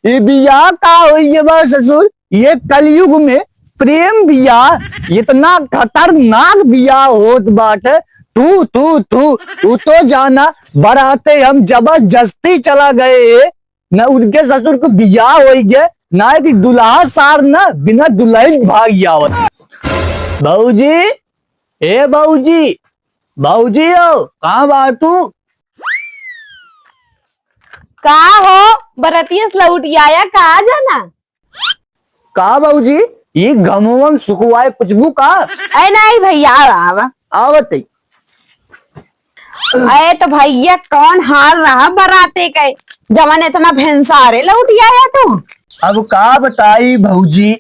ये बियाह का हुई है बा ससुर, ये कलयुग में प्रेम बियाह इतना खतरनाक बियाह होत बाटे। तू तू तू तू तो जाना, बराते हम जबरदस्ती चला गए न, उनके ससुर को बियाह हो गए ना कि दुल्हा सार ना बिना दुल्हन भाग आवत। बाबूजी, ए बाबूजी, बाबूजी हो कहाँ बा तू? का हो बरतिया लौट आया का जाना? का बाबूजी, ये गमवम सुखवाए पुछबू का? अरे नहीं भैया आवा। आवत है। अरे तो भैया कौन हाल रहा बराते के, जवन इतना भैंसारे लौट आया तू? अब का बताई भौजी,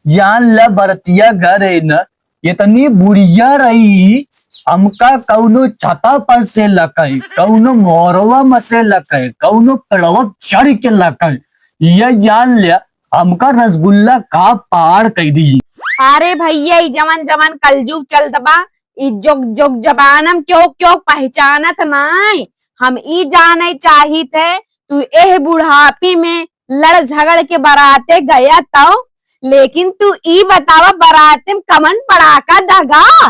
जान ल बरतिया घर है न, इतनी बुढ़िया रही, हमका कौनो छता पर से लकई, कौनो मोरवा में से लकई, कौनो पेड़वा चढ़ के लकई, ये जान लिया हमका रसगुल्ला का पहाड़ कह दी। अरे भैया जवन जवन कलयुग चलत बा, ई जुग जुग जबानम क्यों क्यों पहचानत नहीं। हम ई जाने चाही थे तू एह बुढ़ापी में लड़ झगड़ के बराते गया तो, लेकिन तू ई बतावा बराते में कमन पड़ाका दगा?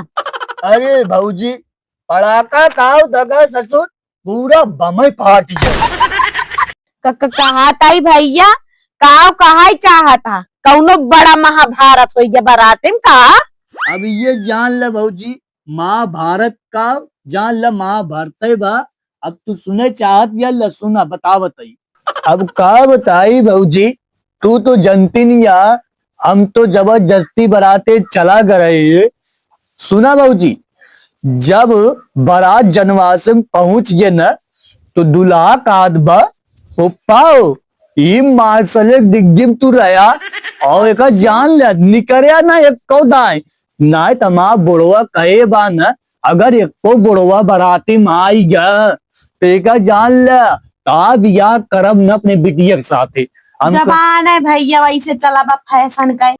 अरे भौजी, पड़ाका काव दगा ससुर, पूरा बम फाट गया। कहा ताई भैया, काव कहा चाहता कौनो बड़ा महाभारत हो गया बराते में का? अब ये जान ल भौजी, महाभारत का जान ल, महाभारत बा। अब तू सुने चाहत या ल सुना बता बताई। अब का बताई भौजी, तू तो जनती नहीं या, हम तो जबरदस्ती बराते चला गए। सुना भौजी, जब बारात जनवासे में पहुंच गए न, तो दुल्हा का बा पाओ ये मार्शल डिग्गिम तू रहा और एक जान ले निकरिया ना एक को दाए ना, तमा बुढ़वा कहे बा न, अगर एक को बुढ़वा बराती में आई गया तो एक जान ले का बियाह करब न अपने बिटिया के साथे। जबान है भैया वैसे चला बा फैशन का।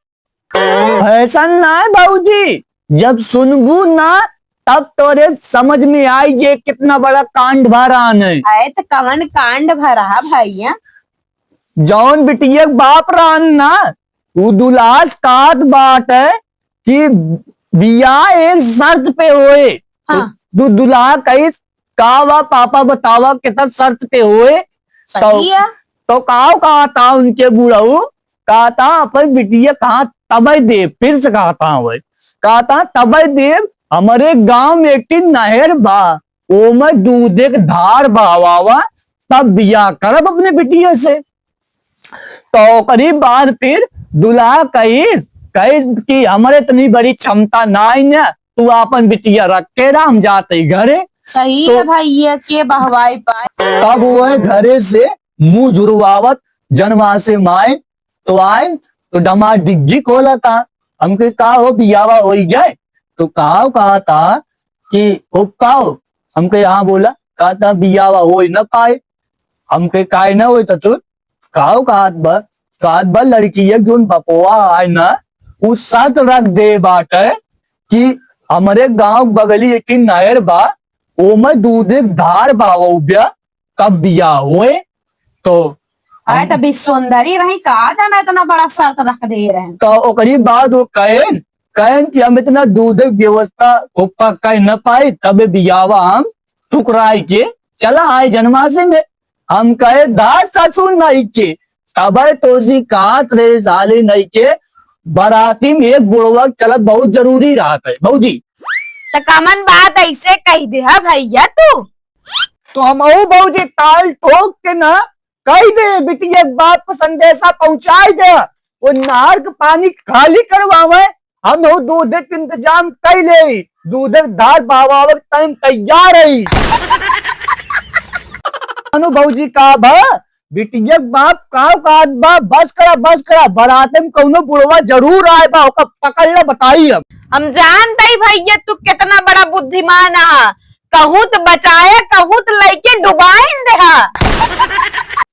फैशन ना है बाबूजी, जब सुनबू ना तब तोरे समझ में आई जे कितना बड़ा कांड भरान है। है तो कवन कांड भरा भैया? जौन बिटिया बाप रान ना, वो दुलास काट बात है कि बियाह एक शर्त पे होए। हाँ। तू दुल्हा कही कावा पापा बतावा कितना शर्त पे होए। सही है। तो काव कहा था उनके बुढ़ऊ, कहा था अपन बिटिया कहा तबे दे, फिर से कहा था वही, कहा था तबे दे, हमारे गांव में एक नहर बा, वो में दूध एक धार बहावा, तब बियाह करब अपने बिटिया से। तो करीब बाद फिर दुल्हा कही कि हमारे इतनी बड़ी क्षमता ना है ना, तू अपन बिटिया रख के हम जाते घरे। सही तो, है भैया के बहवाई पाए। तब वह घरे से मुंह जुड़वावत जनवा से माए तो आए, तो डमा डिग्गी खोला था। हमके कहा हो बियावा हो गए, तो कहा था कि कहो हमके यहाँ बोला, कहा था बियावा हो न पाए, हमके काहे ना हो तो कहा लड़की है जो बपुआ आए ना, उस शर्त रख दे बाट है कि हमारे गांव बगली एक नहर बा, वो में दूध एक धार बावा तब बियाह हुए। तो आए तभी सुंदरी रही, कहा जाना इतना बड़ा शर्त रख दे रहे हैं। तो ओकरी बाद वो कहन कि हम इतना दूध व्यवस्था कर न पाए, तब बियावा हम ठुकराई के चला आए जनमासे में। हम कहे दास ससुर नहीं के, तब तो कात रे साले नहीं के, बराती में एक बुढ़वा चला बहुत जरूरी रहा है भौजी। तो कमन बात ऐसे कह दे है भैया तू? तो हम भौजी ताल ठोक के ना कह दे, बिटिया बाप को संदेशा पहुंचाई दे, वो नहर का पानी खाली करवावे, हम वो दूध के इंतजाम कर ले, दूध धार बहावे टाइम तैयार है। अनु भौजी का बा बिटिया बाप का बा, बस करा बराते में कौनो बुढ़वा जरूर आए बा, ओका पकड़ ला बताई। हम जानते ही भैया तू कितना बड़ा बुद्धिमान है, कहूँ तो बचाया कहूँ तो लेके डुबाइन दे।